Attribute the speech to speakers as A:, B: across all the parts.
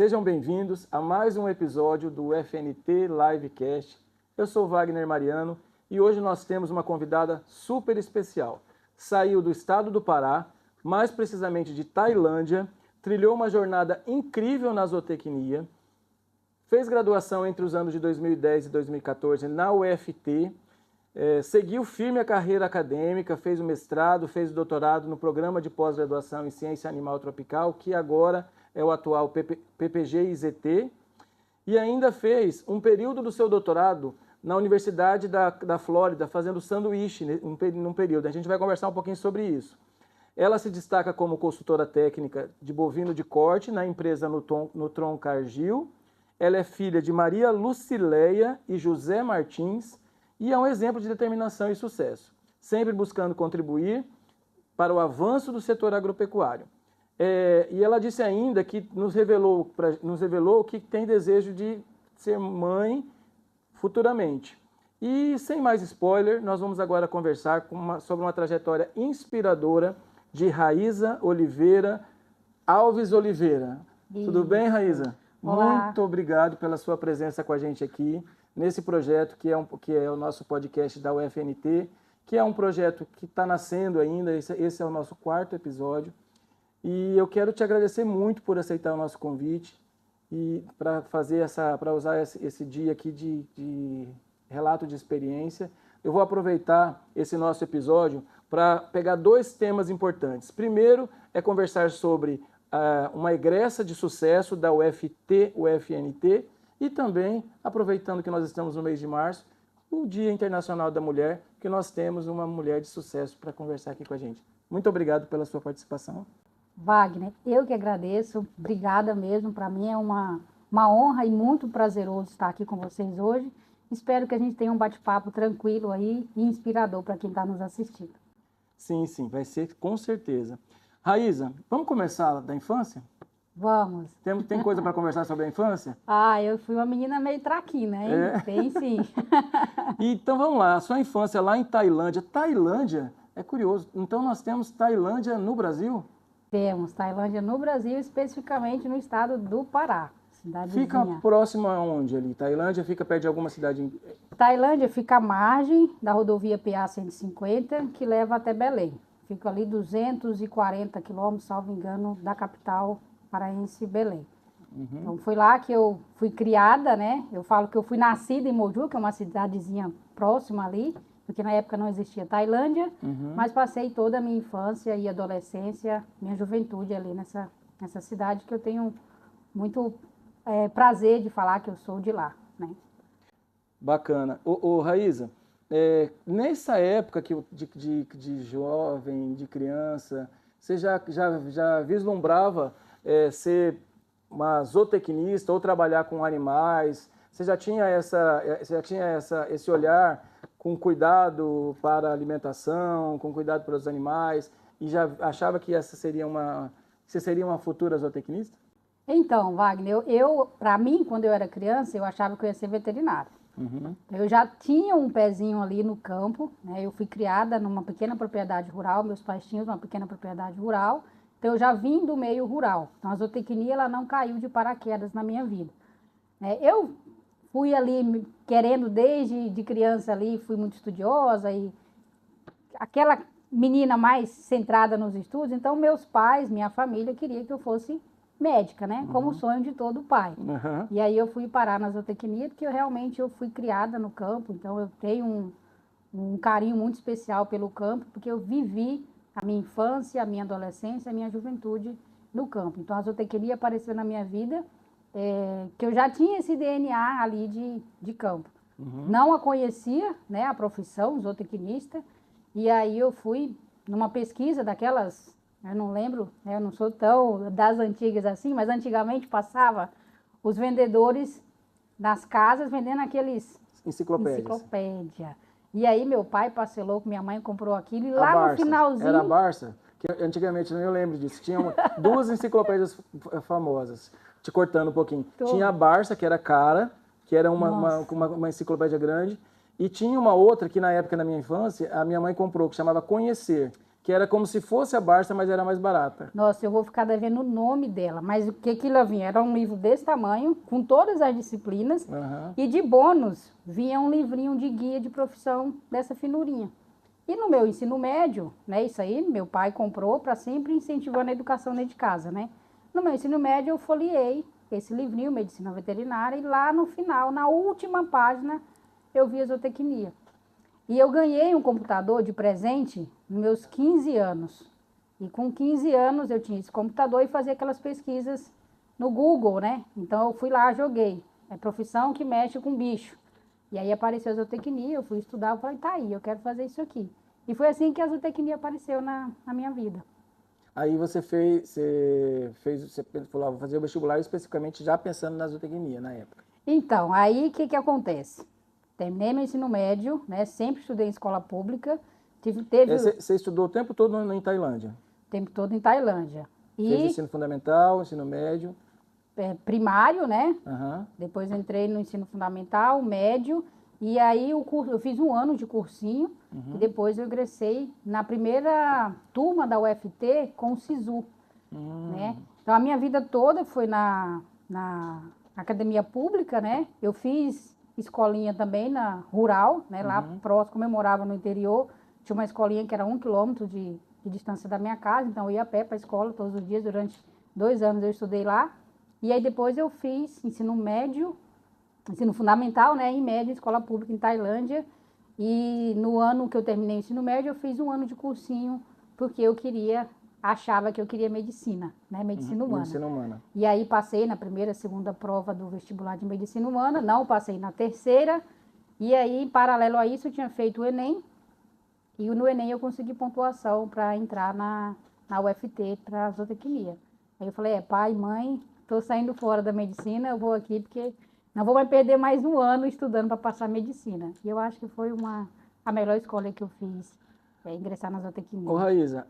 A: Sejam bem-vindos a mais um episódio do FNT Livecast. Eu sou Wagner Mariano e hoje nós temos uma convidada super especial. Saiu do estado do Pará, mais precisamente de Tailândia, trilhou uma jornada incrível na zootecnia, fez graduação entre os anos de 2010 e 2014 na UFT, seguiu firme a carreira acadêmica, fez o mestrado, fez o doutorado no programa de pós-graduação em Ciência Animal Tropical, que agora é o atual PPG-IZT, e ainda fez um período do seu doutorado na Universidade da Flórida, fazendo sanduíche num período. A gente vai conversar um pouquinho sobre isso. Ela se destaca como consultora técnica de bovino de corte na empresa Nutron Cargill. Ela é filha de Maria Lucileia e José Martins e é um exemplo de determinação e sucesso, sempre buscando contribuir para o avanço do setor agropecuário. E ela disse ainda que nos revelou que tem desejo de ser mãe futuramente. E sem mais spoiler, nós vamos agora conversar sobre uma trajetória inspiradora de Raíza Oliveira Alves Oliveira. Tudo bem, Raíza?
B: Olá.
A: Muito obrigado pela sua presença com a gente aqui nesse projeto que é o nosso podcast da UFNT, que é um projeto que está nascendo ainda. Esse é o nosso 4º episódio. E eu quero te agradecer muito por aceitar o nosso convite e para usar esse dia aqui de relato de experiência. Eu vou aproveitar esse nosso episódio para pegar 2 temas importantes. Primeiro é conversar sobre uma egressa de sucesso da UFT-UFNT e também, aproveitando que nós estamos no mês de março, o Dia Internacional da Mulher, que nós temos uma mulher de sucesso para conversar aqui com a gente. Muito obrigado pela sua participação.
B: Wagner, eu que agradeço, obrigada mesmo, para mim é uma honra e muito prazeroso estar aqui com vocês hoje. Espero que a gente tenha um bate-papo tranquilo aí e inspirador para quem está nos assistindo.
A: Sim, vai ser com certeza. Raíza, vamos começar da infância?
B: Vamos.
A: Tem coisa para conversar sobre a infância?
B: Eu fui uma menina meio traquina, hein? Tem sim.
A: Então vamos lá, a sua infância lá em Tailândia. Tailândia é curioso, então nós temos Tailândia no Brasil?
B: Temos Tailândia no Brasil, especificamente no estado do Pará. Cidadezinha.
A: Fica próximo aonde ali? Tailândia fica perto de alguma cidade?
B: Tailândia fica à margem da rodovia PA 150, que leva até Belém. Fica ali 240 quilômetros, salvo engano, da capital paraense, Belém.
A: Uhum.
B: Então foi lá que eu fui criada, né? Eu falo que eu fui nascida em Moju, que é uma cidadezinha próxima ali, porque na época não existia Tailândia, mas passei toda a minha infância e adolescência, minha juventude ali nessa cidade, que eu tenho muito prazer de falar que eu sou de lá, né? Bacana.
A: Raíza, nessa época de jovem, de criança, você já vislumbrava ser uma zootecnista ou trabalhar com animais? Você já tinha esse olhar com cuidado para a alimentação, com cuidado para os animais, e já achava que você seria uma futura zootecnista?
B: Então, Wagner, para mim, quando eu era criança, eu achava que eu ia ser veterinária.
A: Uhum.
B: Eu já tinha um pezinho ali no campo, né? Eu fui criada numa pequena propriedade rural, meus pais tinham uma pequena propriedade rural, então eu já vim do meio rural. Então a zootecnia ela não caiu de paraquedas na minha vida. Eu fui ali querendo desde de criança ali, fui muito estudiosa e aquela menina mais centrada nos estudos, então meus pais, minha família queria que eu fosse médica, né? Como o sonho de todo pai.
A: Uhum.
B: E aí eu fui parar na zootecnia porque eu fui criada no campo, então eu tenho um carinho muito especial pelo campo, porque eu vivi a minha infância, a minha adolescência, a minha juventude no campo. Então a zootecnia apareceu na minha vida, que eu já tinha esse DNA ali de campo.
A: Uhum.
B: Não a conhecia, né, a profissão zootecnista, e aí eu fui numa pesquisa daquelas, eu não lembro, né, eu não sou tão das antigas assim, mas antigamente passava os vendedores nas casas vendendo aqueles enciclopédia. E aí meu pai parcelou, com minha mãe comprou aquilo, e lá no finalzinho...
A: Era a Barça? Que antigamente, não eu lembro disso, tinha 2 enciclopédias famosas, te cortando um pouquinho. Tinha a Barça, que era cara, que era uma enciclopédia grande, e tinha uma outra que na época da minha infância, a minha mãe comprou, que chamava Conhecer, que era como se fosse a Barça, mas era mais barata.
B: Nossa, eu vou ficar devendo o nome dela, mas o que ela vinha? Era um livro desse tamanho, com todas as disciplinas,
A: Aham.
B: e de bônus vinha um livrinho de guia de profissão dessa finurinha. E no meu ensino médio, né, isso aí meu pai comprou para sempre incentivando a educação dentro de casa, né? No meu ensino médio eu folheei esse livrinho, Medicina Veterinária, e lá no final, na última página, eu vi a zootecnia. E eu ganhei um computador de presente nos meus 15 anos. E com 15 anos eu tinha esse computador e fazia aquelas pesquisas no Google, né? Então eu fui lá, joguei. É profissão que mexe com bicho. E aí apareceu a zootecnia, eu fui estudar, eu falei, tá aí, eu quero fazer isso aqui. E foi assim que a zootecnia apareceu na minha vida.
A: Aí você você falou, vou fazer o vestibular especificamente já pensando na zootecnia na época.
B: Então, aí o que acontece? Terminei meu ensino médio, né? Sempre estudei em escola pública. Teve o
A: Você estudou o tempo todo em Tailândia?
B: tempo todo em Tailândia.
A: Fez
B: E
A: ensino fundamental, ensino médio?
B: primário, né?
A: Aham.
B: Depois entrei no ensino fundamental, médio, e aí eu fiz um ano de cursinho, e depois eu ingressei na primeira turma da UFT com o SISU, né? Então a minha vida toda foi na academia pública, né? Eu fiz escolinha também na rural, né? Lá próximo, como eu morava no interior, tinha uma escolinha que era 1 quilômetro de distância da minha casa, então eu ia a pé para a escola todos os dias, durante 2 anos eu estudei lá. E aí depois eu fiz ensino médio, ensino fundamental, né, em médio, escola pública em Tailândia. E no ano que eu terminei o ensino médio, eu fiz um ano de cursinho, porque achava que eu queria medicina, né, medicina humana.
A: Medicina humana.
B: E aí passei na primeira, segunda prova do vestibular de medicina humana, não passei na terceira. E aí, em paralelo a isso, eu tinha feito o Enem. E no Enem eu consegui pontuação para entrar na UFT para zootecnia. Aí eu falei, pai, mãe, estou saindo fora da medicina, eu vou aqui porque não vou mais perder mais um ano estudando para passar medicina. E eu acho que foi a melhor escolha que eu fiz, ingressar na zootecnia.
A: Ô Raíza,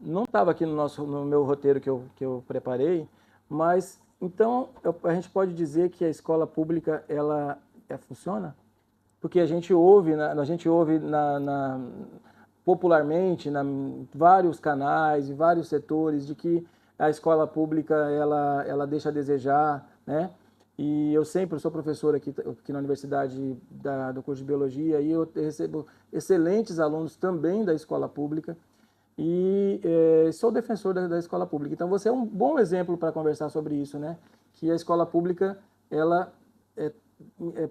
A: não estava aqui no meu roteiro que eu preparei, mas então a gente pode dizer que a escola pública ela funciona? Porque a gente ouve, popularmente, vários canais e vários setores de que a escola pública ela deixa a desejar, né? E eu sou professor aqui na universidade do curso de biologia e eu recebo excelentes alunos também da escola pública e sou defensor da escola pública. Então você é um bom exemplo para conversar sobre isso, né? Que a escola pública ela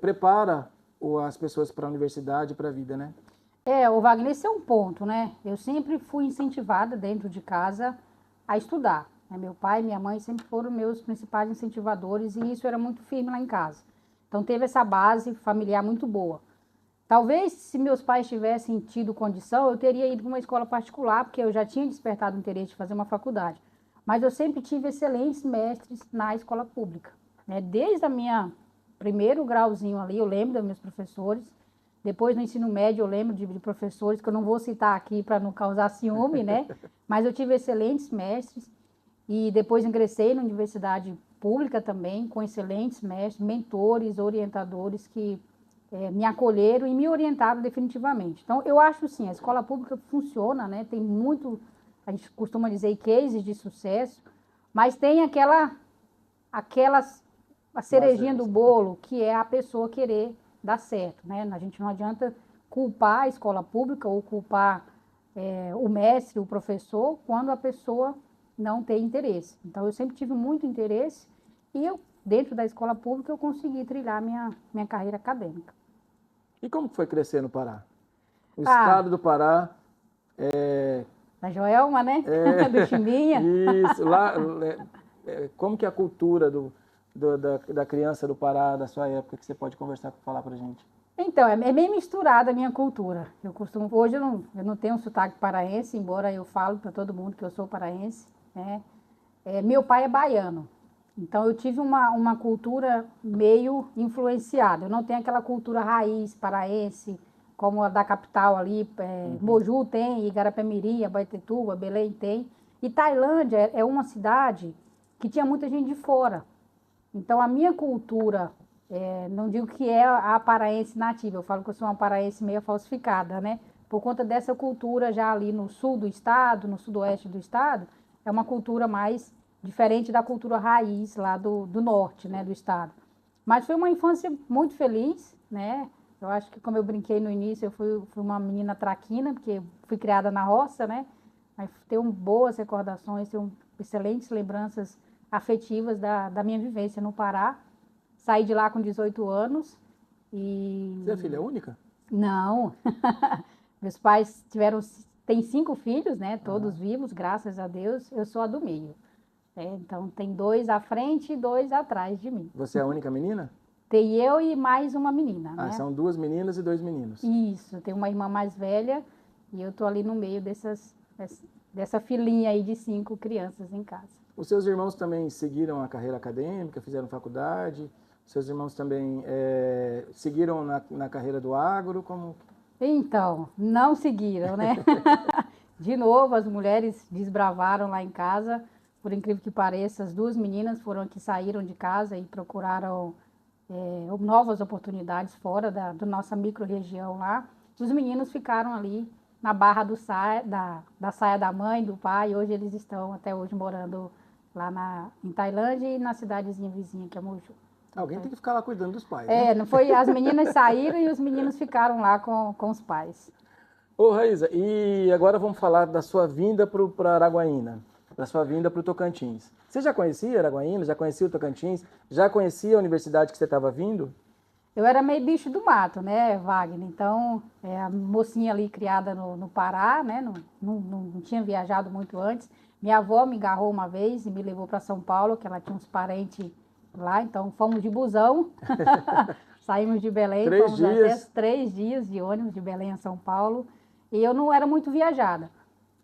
A: prepara as pessoas para a universidade, para a vida, né?
B: O Wagner, esse é um ponto, né? Eu sempre fui incentivada dentro de casa a estudar. Meu pai e minha mãe sempre foram meus principais incentivadores e isso era muito firme lá em casa. Então teve essa base familiar muito boa. Talvez se meus pais tivessem tido condição, eu teria ido para uma escola particular, porque eu já tinha despertado o interesse de fazer uma faculdade. Mas eu sempre tive excelentes mestres na escola pública, né? Desde a minha primeiro grauzinho ali, eu lembro dos meus professores. Depois, no ensino médio, eu lembro de professores, que eu não vou citar aqui para não causar ciúme, né? Mas eu tive excelentes mestres. E depois ingressei na universidade pública também, com excelentes mestres, mentores, orientadores que me acolheram e me orientaram definitivamente. Então, eu acho sim, a escola pública funciona, né? Tem muito, a gente costuma dizer, cases de sucesso, mas tem a cerejinha do bolo, que é a pessoa querer dar certo, né? A gente não adianta culpar a escola pública ou culpar o mestre, o professor, quando a pessoa não tem interesse. Então, eu sempre tive muito interesse e dentro da escola pública, eu consegui trilhar minha carreira acadêmica.
A: E como foi crescer no Pará? O estado do Pará
B: Da Joelma, né? Do Chimbinha.
A: Isso, lá, como que é a cultura da criança do Pará, da sua época, que você pode falar pra gente?
B: Então, é bem misturada a minha cultura. Hoje eu não tenho um sotaque paraense, embora eu falo para todo mundo que eu sou paraense, né? Meu pai é baiano, então eu tive uma cultura meio influenciada. Eu não tenho aquela cultura raiz paraense, como a da capital ali, Moju tem, Igarapé-Miri, Abaetetuba, Belém tem. E Tailândia é uma cidade que tinha muita gente de fora. Então a minha cultura, não digo que é a paraense nativa, eu falo que eu sou uma paraense meio falsificada, né? por conta dessa cultura já ali no sul do estado, no sudoeste do estado, é uma cultura mais diferente da cultura raiz lá do norte, né, do estado. Mas foi uma infância muito feliz, né? Eu acho que, como eu brinquei no início, eu fui uma menina traquina, porque fui criada na roça, né? Mas tenho boas recordações, tenho excelentes lembranças afetivas da minha vivência no Pará. Saí de lá com 18 anos e...
A: Você é filha única?
B: Não. Meus pais têm 5 filhos, né? Todos vivos, graças a Deus. Eu sou a do meio. Então, tem 2 à frente e 2 atrás de mim.
A: Você é a única menina?
B: Tem eu e mais uma menina,
A: Ah,
B: né?
A: são 2 meninas e 2 meninos.
B: Isso, tem uma irmã mais velha e eu tô ali no meio dessa filinha aí de 5 crianças em casa.
A: Os seus irmãos também seguiram a carreira acadêmica, fizeram faculdade? Seus irmãos também seguiram na carreira do agro? Como...
B: Então, não seguiram, né? De novo, as mulheres desbravaram lá em casa. Por incrível que pareça, as 2 meninas foram que saíram de casa e procuraram novas oportunidades fora da nossa micro-região lá. Os meninos ficaram ali na barra da saia da mãe, do pai. Hoje eles estão até hoje morando lá em Tailândia e na cidadezinha vizinha, que é Moju.
A: Alguém tem que ficar lá cuidando dos pais, né?
B: Não foi, as meninas saíram e os meninos ficaram lá com os pais.
A: Ô, Raíza, e agora vamos falar da sua vinda para Araguaína, da sua vinda para o Tocantins. Você já conhecia Araguaína? Já conhecia o Tocantins? Já conhecia a universidade que você estava vindo?
B: Eu era meio bicho do mato, né, Wagner? Então, a mocinha ali criada no Pará, né? Não tinha viajado muito antes. Minha avó me agarrou uma vez e me levou para São Paulo, que ela tinha uns parentes lá, então fomos de busão, saímos de Belém, fomos até 3 dias de ônibus de Belém a São Paulo, e eu não era muito viajada.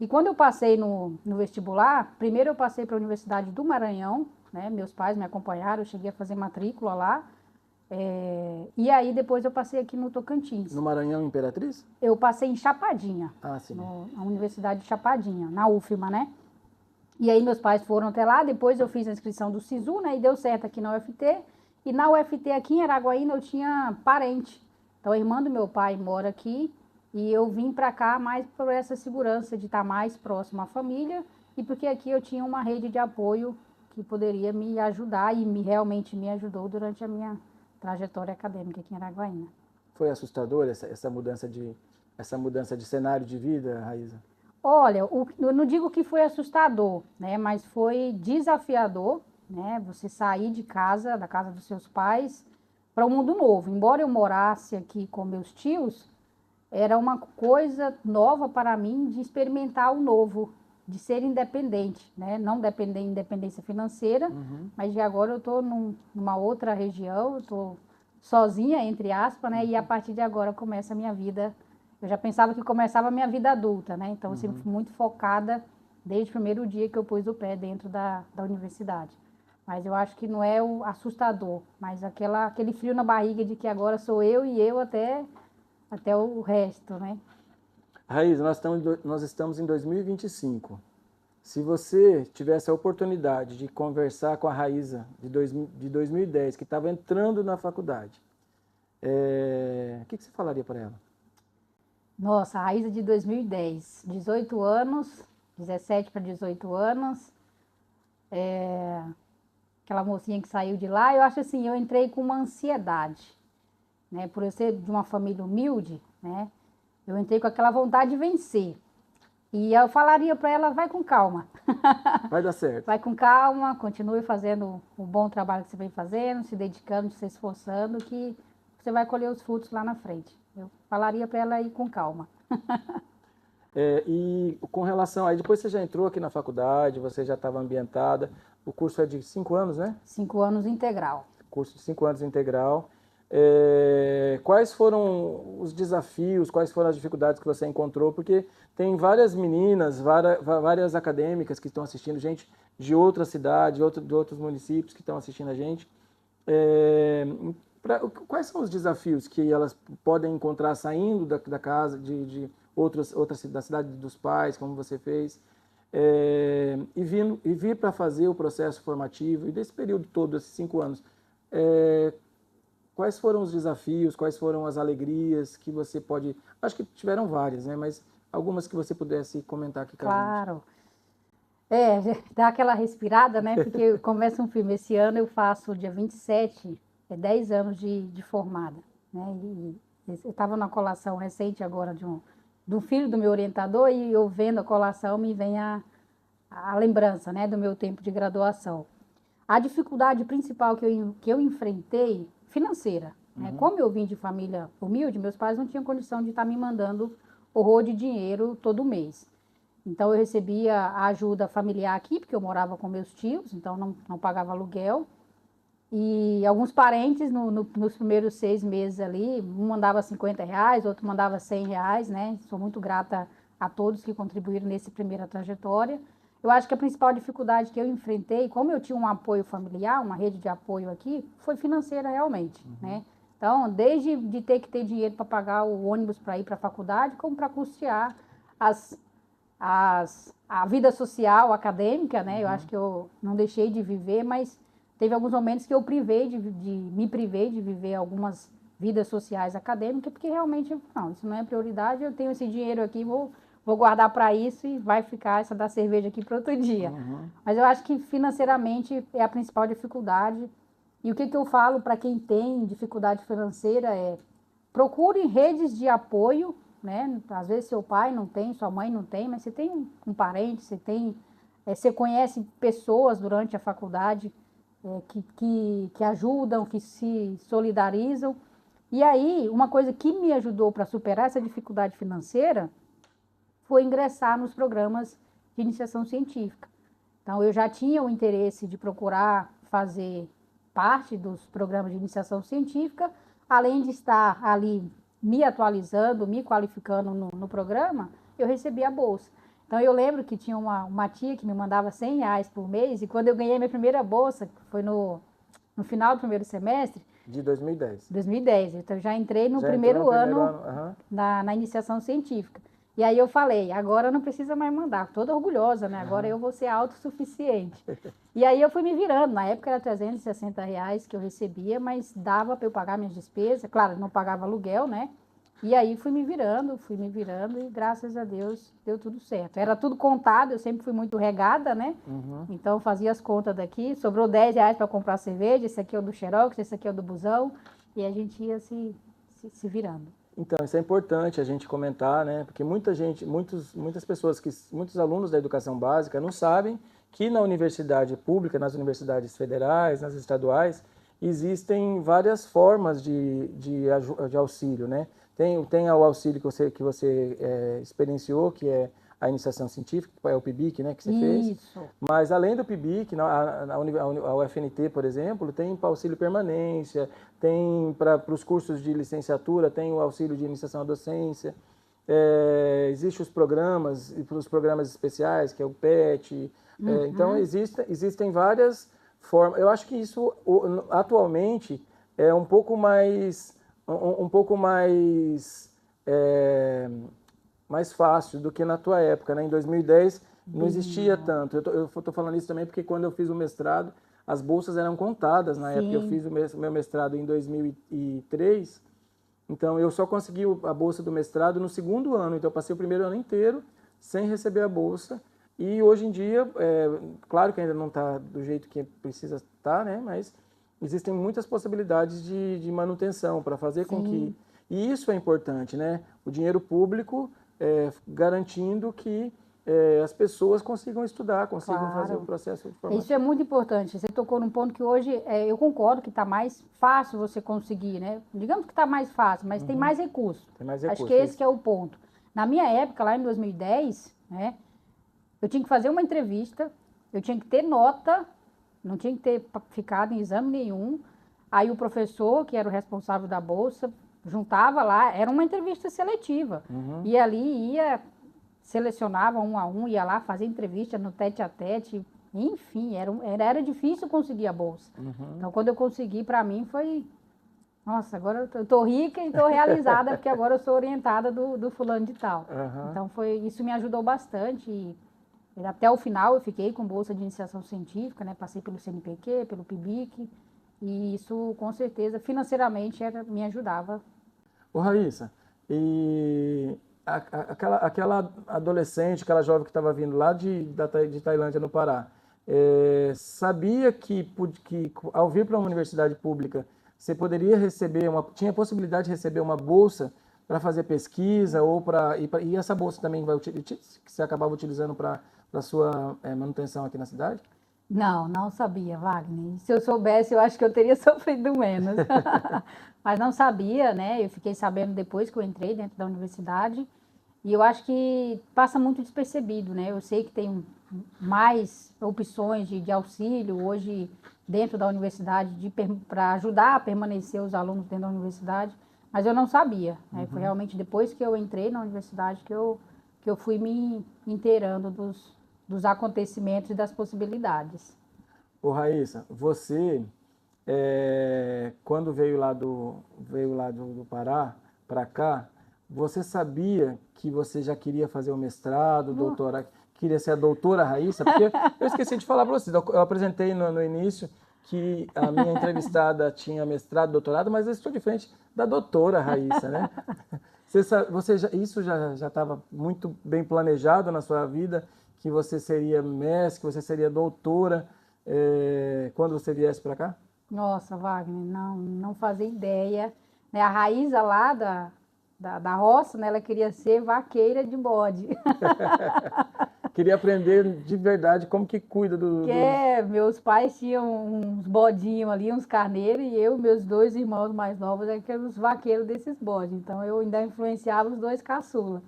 B: E quando eu passei no vestibular, primeiro eu passei para a Universidade do Maranhão, né? Meus pais me acompanharam, eu cheguei a fazer matrícula lá, e aí depois eu passei aqui no Tocantins.
A: No Maranhão Imperatriz?
B: Eu passei em Chapadinha,
A: sim.
B: Na Universidade de Chapadinha, na UFMA, né? E aí meus pais foram até lá, depois eu fiz a inscrição do SISU, né, e deu certo aqui na UFT. E na UFT aqui em Araguaína eu tinha parente. Então a irmã do meu pai mora aqui e eu vim para cá mais por essa segurança de estar mais próximo à família e porque aqui eu tinha uma rede de apoio que poderia me ajudar e realmente me ajudou durante a minha trajetória acadêmica aqui em Araguaína.
A: Foi assustador essa mudança de cenário de vida, Raíza?
B: Olha, eu não digo que foi assustador, né, mas foi desafiador, né, você sair de casa, da casa dos seus pais, para um mundo novo. Embora eu morasse aqui com meus tios, era uma coisa nova para mim de experimentar o novo, de ser independente, né, não depender de independência financeira, mas de agora eu estou numa outra região, eu estou sozinha, entre aspas, né, e a partir de agora começa a minha vida. Eu já pensava que começava a minha vida adulta, né? Então, eu sempre fui muito focada desde o primeiro dia que eu pus o pé dentro da universidade. Mas eu acho que não é o assustador, mas aquele frio na barriga de que agora sou eu e eu até o resto, né?
A: Raíza, nós estamos em 2025. Se você tivesse a oportunidade de conversar com a Raíza de 2010, que estava entrando na faculdade, o que você falaria para ela?
B: Nossa, a Raíza de 2010, 18 anos, 17 para 18 anos, aquela mocinha que saiu de lá, eu acho assim, eu entrei com uma ansiedade, né? Por eu ser de uma família humilde, né? Eu entrei com aquela vontade de vencer. E eu falaria para ela, vai com calma.
A: Vai dar certo.
B: Vai com calma, continue fazendo o bom trabalho que você vem fazendo, se dedicando, se esforçando, que você vai colher os frutos lá na frente. Eu falaria para ela ir com calma.
A: E com relação aí, depois você já entrou aqui na faculdade, você já estava ambientada, o curso é de 5 anos, né?
B: 5 anos integral.
A: Curso de 5 anos integral. Quais foram os desafios, quais foram as dificuldades que você encontrou? Porque tem várias meninas, várias acadêmicas que estão assistindo, gente de outras cidades, de outros municípios que estão assistindo a gente. Quais são os desafios que elas podem encontrar saindo da casa, de outras da cidade dos pais, como você fez, e vir para fazer o processo formativo, e desse período todo, esses 5 anos, quais foram os desafios, quais foram as alegrias que você pode... Acho que tiveram várias, né? Mas algumas que você pudesse comentar aqui com a gente.
B: Claro. Dá aquela respirada, né? Porque começa um filme. Esse ano eu faço, dia 27, 10 anos de formada, né? E eu estava na colação recente agora de um filho do meu orientador e eu vendo a colação me vem a lembrança, né? Do meu tempo de graduação. A dificuldade principal que eu enfrentei, financeira, né? Como eu vim de família humilde, meus pais não tinham condição de estar me mandando horror de dinheiro todo mês. Então, eu recebia a ajuda familiar aqui, porque eu morava com meus tios, então não pagava aluguel. E alguns parentes, nos primeiros 6 meses ali, um mandava R$ 50, outro mandava R$ 100, né? Sou muito grata a todos que contribuíram nessa primeira trajetória. Eu acho que a principal dificuldade que eu enfrentei, como eu tinha um apoio familiar, uma rede de apoio aqui, foi financeira realmente, né? Então, desde de ter que ter dinheiro para pagar o ônibus para ir para a faculdade, como para custear a vida social, acadêmica, né? Eu acho que eu não deixei de viver, mas teve alguns momentos que eu me privei de viver algumas vidas sociais acadêmicas, porque realmente, não, isso não é prioridade, eu tenho esse dinheiro aqui, vou guardar para isso e vai ficar essa da cerveja aqui para outro dia. Mas eu acho que financeiramente é a principal dificuldade. E o que eu falo para quem tem dificuldade financeira é procure redes de apoio, né? Às vezes seu pai não tem, sua mãe não tem, mas você tem um parente, você conhece pessoas durante a faculdade que ajudam, que se solidarizam. E aí, uma coisa que me ajudou para superar essa dificuldade financeira foi ingressar nos programas de iniciação científica. Então, eu já tinha o interesse de procurar fazer parte dos programas de iniciação científica, além de estar ali me atualizando, me qualificando no programa, eu recebi a bolsa. Então, eu lembro que tinha uma tia que me mandava R$ 100 por mês, e quando eu ganhei minha primeira bolsa, que foi no final do primeiro semestre...
A: De 2010.
B: 2010. Então, eu já entrei no
A: Já
B: primeiro
A: entrou no primeiro
B: ano
A: ano.
B: na iniciação científica. E aí eu falei, agora não precisa mais mandar, toda orgulhosa, né? Agora eu vou ser autossuficiente. E aí eu fui me virando, na época era R$ 360 que eu recebia, mas dava para eu pagar minhas despesas, claro, não pagava aluguel, né? E aí fui me virando e graças a Deus deu tudo certo. Era tudo contado, eu sempre fui muito regada, né? Então fazia as contas daqui, sobrou R$ 10 para comprar cerveja, esse aqui é o do Xerox, esse aqui é o do busão, e a gente ia se virando.
A: Então, isso é importante a gente comentar, né? Porque muitas pessoas, muitos alunos da educação básica não sabem que na universidade pública, nas universidades federais, nas estaduais, existem várias formas de auxílio, né? Tem o auxílio que você experienciou, que é a iniciação científica, que é o PIBIC, né, que você fez.
B: Isso.
A: Mas além do PIBIC, a UFNT, por exemplo, tem para auxílio permanência, tem para os cursos de licenciatura, tem o auxílio de iniciação à docência. Existem os programas especiais, que é o PET. Então, existem várias formas. Eu acho que isso, atualmente, é um pouco mais mais fácil do que na tua época, né? Em 2010 não existia tanto. Eu estou falando isso também porque quando eu fiz o mestrado, as bolsas eram contadas. Na época eu fiz o meu mestrado em 2003, então eu só consegui a bolsa do mestrado no segundo ano. Então eu passei o primeiro ano inteiro sem receber a bolsa. E hoje em dia, claro que ainda não está do jeito que precisa estar, né? Mas existem muitas possibilidades de manutenção para fazer com que... E isso é importante, né? O dinheiro público garantindo que as pessoas consigam estudar, consigam fazer o processo de formação.
B: Isso é muito importante. Você tocou num ponto que hoje eu concordo que está mais fácil você conseguir, né? Digamos que está mais fácil, mas tem mais recursos.
A: Tem mais recursos.
B: Acho que esse que é o ponto. Na minha época, lá em 2010, né? Eu tinha que fazer uma entrevista, eu tinha que ter nota, não tinha que ter ficado em exame nenhum. Aí o professor, que era o responsável da bolsa, juntava lá, era uma entrevista seletiva. E ali selecionava um a um, ia lá fazer entrevista no tete a tete. Enfim, era difícil conseguir a bolsa. Então, quando eu consegui, para mim foi... Nossa, agora eu tô rica e tô realizada, porque agora eu sou orientada do fulano de tal. Então, isso me ajudou bastante. E até o final eu fiquei com bolsa de iniciação científica, né? Passei pelo CNPq, pelo PIBIC. E isso, com certeza, financeiramente me ajudava.
A: Ô Raíssa, e aquela adolescente, aquela jovem que estava vindo lá de Tailândia, no Pará, sabia que ao vir para uma universidade pública, você poderia receber tinha a possibilidade de receber uma bolsa para fazer pesquisa e essa bolsa também que você acabava utilizando para a sua manutenção aqui na cidade?
B: Não, não sabia, Wagner. Se eu soubesse, eu acho que eu teria sofrido menos. Mas não sabia, né? Eu fiquei sabendo depois que eu entrei dentro da universidade. E eu acho que passa muito despercebido, né? Eu sei que tem mais opções de auxílio hoje dentro da universidade para ajudar a permanecer os alunos dentro da universidade, mas eu não sabia, né? Foi realmente depois que eu entrei na universidade que eu fui me inteirando dos acontecimentos e das possibilidades.
A: Ô Raíssa, você, quando veio lá do Pará para cá, você sabia que você já queria fazer o mestrado, doutorado, queria ser a doutora Raíssa? Porque eu esqueci de falar para vocês, eu apresentei no início que a minha entrevistada tinha mestrado, doutorado, mas eu estou de frente da doutora Raíssa, né? Isso já estava muito bem planejado na sua vida, que você seria mestre, que você seria doutora, quando você viesse para cá?
B: Nossa, Wagner, não fazia ideia. Né? A Raíza lá da roça, né? Ela queria ser vaqueira de bode.
A: Queria aprender de verdade como que cuida
B: Meus pais tinham uns bodinhos ali, uns carneiros, e eu, meus dois irmãos mais novos, eram os vaqueiros desses bodes. Então eu ainda influenciava os dois caçula.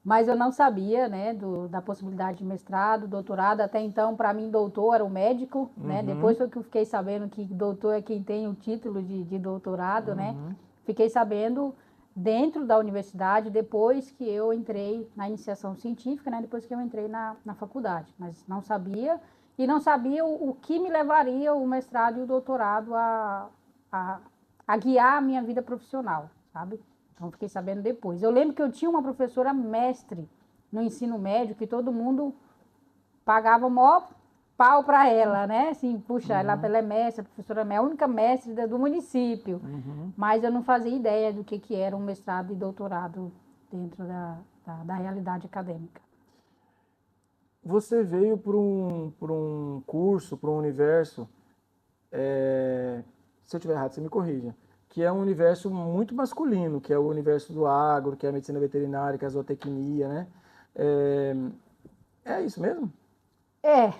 B: Mas eu não sabia, né, da possibilidade de mestrado, doutorado. Até então, para mim, doutor era o médico, né? Depois foi que eu fiquei sabendo que doutor é quem tem o título de doutorado, né? Fiquei sabendo dentro da universidade, depois que eu entrei na iniciação científica, né? Depois que eu entrei na faculdade. Mas não sabia, e não sabia o que me levaria o mestrado e o doutorado a guiar a minha vida profissional, sabe? Então, fiquei sabendo depois. Eu lembro que eu tinha uma professora mestre no ensino médio, que todo mundo pagava maior pau para ela, né? Assim, puxa, ela é mestre, a professora é a única mestre do município. Mas eu não fazia ideia do que era um mestrado e doutorado dentro da realidade acadêmica.
A: Você veio por um curso, por um universo, se eu estiver errado, você me corrija, que é um universo muito masculino, que é o universo do agro, que é a medicina veterinária, que é a zootecnia, né? É isso mesmo?
B: É.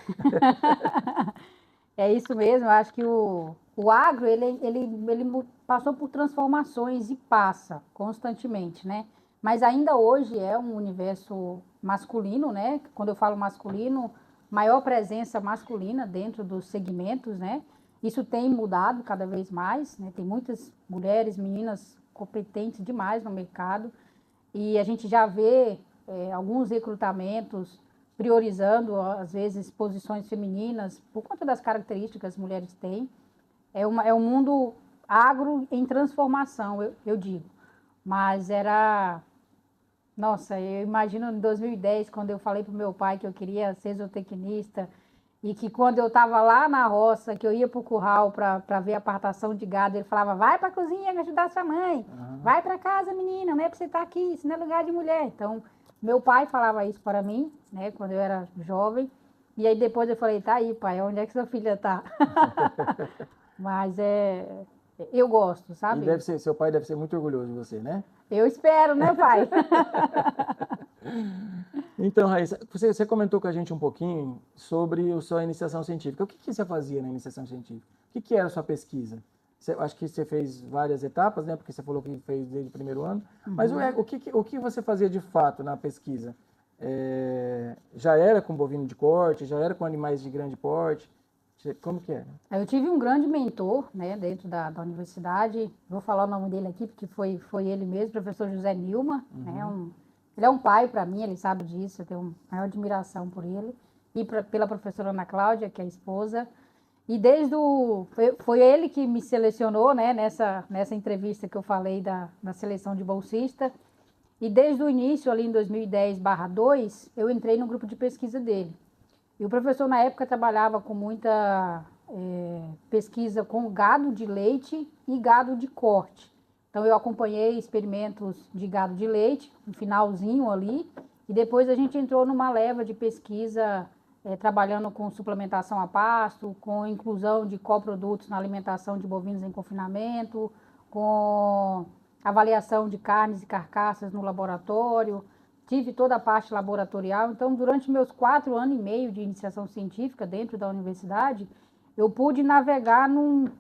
B: É isso mesmo, eu acho que o agro, ele passou por transformações e passa constantemente, né? Mas ainda hoje é um universo masculino, né? Quando eu falo masculino, maior presença masculina dentro dos segmentos, né? Isso tem mudado cada vez mais, né? Tem muitas mulheres, meninas competentes demais no mercado e a gente já vê alguns recrutamentos priorizando, às vezes, posições femininas por conta das características que as mulheres têm. É um mundo agro em transformação, eu digo. Mas Nossa, eu imagino em 2010, quando eu falei para o meu pai que eu queria ser zootecnista, e que quando eu estava lá na roça, que eu ia para o curral para ver a apartação de gado, ele falava, vai para a cozinha ajudar sua mãe, vai para casa, menina, não é para você estar aqui, isso não é lugar de mulher. Então, meu pai falava isso para mim, né, quando eu era jovem, e aí depois eu falei, tá aí, pai, onde é que sua filha tá? Mas eu gosto, sabe?
A: E seu pai deve ser muito orgulhoso de você, né?
B: Eu espero, né, pai?
A: Então, Raíssa, você comentou com a gente um pouquinho sobre a sua iniciação científica. O que você fazia na iniciação científica? O que era a sua pesquisa? Acho que você fez várias etapas, né? Porque você falou que fez desde o primeiro ano. Mas o que você fazia de fato na pesquisa? Já era com bovino de corte? Já era com animais de grande porte? Como que era?
B: Eu tive um grande mentor, né, dentro da universidade. Vou falar o nome dele aqui, porque foi ele mesmo, professor José Nilma, né? Ele é um pai para mim, ele sabe disso, eu tenho maior admiração por ele. E pela professora Ana Cláudia, que é a esposa. E foi ele que me selecionou, né, nessa entrevista que eu falei da seleção de bolsista. E desde o início, ali em 2010/2, eu entrei no grupo de pesquisa dele. E o professor, na época, trabalhava com muita pesquisa com gado de leite e gado de corte. Então, eu acompanhei experimentos de gado de leite, no finalzinho ali, e depois a gente entrou numa leva de pesquisa trabalhando com suplementação a pasto, com inclusão de coprodutos na alimentação de bovinos em confinamento, com avaliação de carnes e carcaças no laboratório, tive toda a parte laboratorial. Então, durante meus 4 anos e meio de iniciação científica dentro da universidade, eu pude navegar num